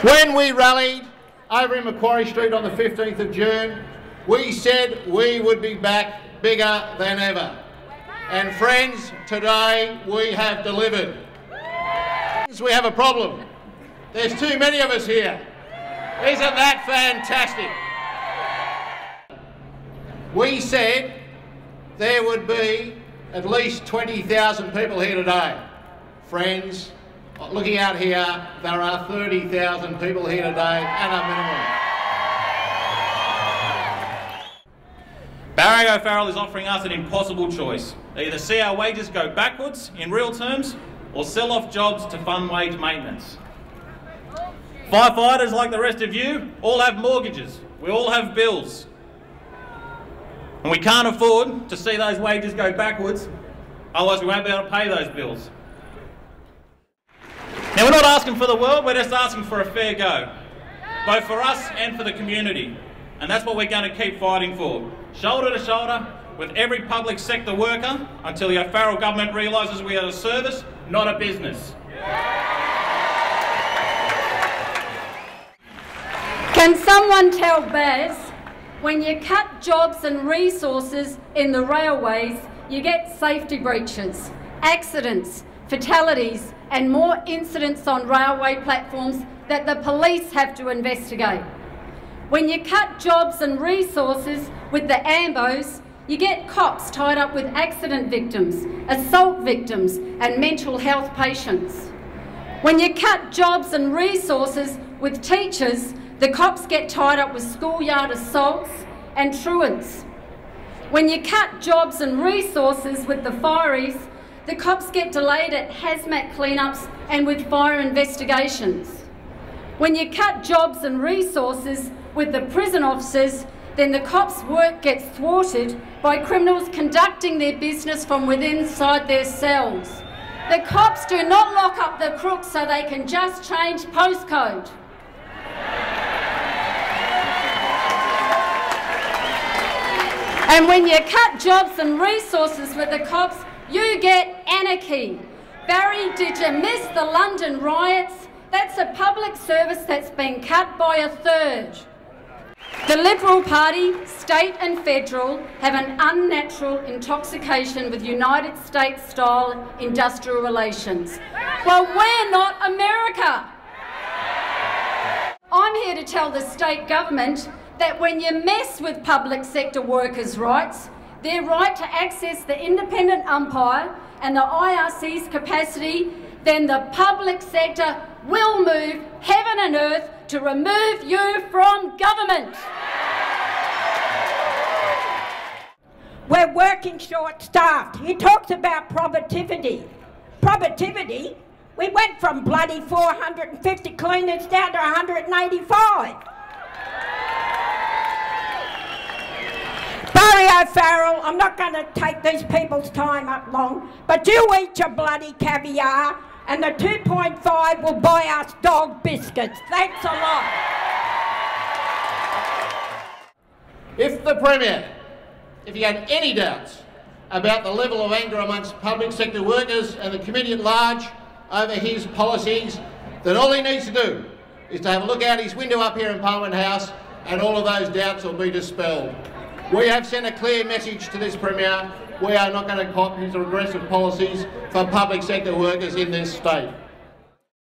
When we rallied over in Macquarie Street on the 15th of June, we said we would be back bigger than ever. And friends, today we have delivered. We have a problem. There's too many of us here. Isn't that fantastic? We said there would be at least 20,000 people here today. Friends, looking out here, there are 30,000 people here today at a minimum. Barry O'Farrell is offering us an impossible choice. Either see our wages go backwards in real terms or sell off jobs to fund wage maintenance. Firefighters, like the rest of you, all have mortgages. We all have bills. And we can't afford to see those wages go backwards, otherwise we won't be able to pay those bills. Now, we're not asking for the world, we're just asking for a fair go, both for us and for the community. And that's what we're going to keep fighting for, shoulder to shoulder with every public sector worker until the O'Farrell government realises we are a service, not a business. Can someone tell Baz, when you cut jobs and resources in the railways, you get safety breaches, accidents, fatalities and more incidents on railway platforms that the police have to investigate. When you cut jobs and resources with the AMBOs, you get cops tied up with accident victims, assault victims and mental health patients. When you cut jobs and resources with teachers, the cops get tied up with schoolyard assaults and truants. When you cut jobs and resources with the fireys, the cops get delayed at hazmat cleanups and with fire investigations. When you cut jobs and resources with the prison officers, then the cops' work gets thwarted by criminals conducting their business from within inside their cells. The cops do not lock up the crooks so they can just change postcode. And when you cut jobs and resources with the cops, you get anarchy. Barry, did you miss the London riots? That's a public service that's been cut by a third. The Liberal Party, state and federal, have an unnatural intoxication with United States-style industrial relations. Well, we're not America. I'm here to tell the state government that when you mess with public sector workers' rights, their right to access the independent umpire and the IRC's capacity, then the public sector will move heaven and earth to remove you from government. We're working short-staffed. He talks about productivity. Productivity? We went from bloody 450 cleaners down to 185. Barry O'Farrell, I'm not going to take these people's time up long, but you eat your bloody caviar and the 2.5 will buy us dog biscuits. Thanks a lot. If the Premier, if you had any doubts about the level of anger amongst public sector workers and the committee at large over his policies, then all he needs to do is to have a look out his window up here in Parliament House and all of those doubts will be dispelled. We have sent a clear message to this Premier. We are not going to cop his regressive policies for public sector workers in this state.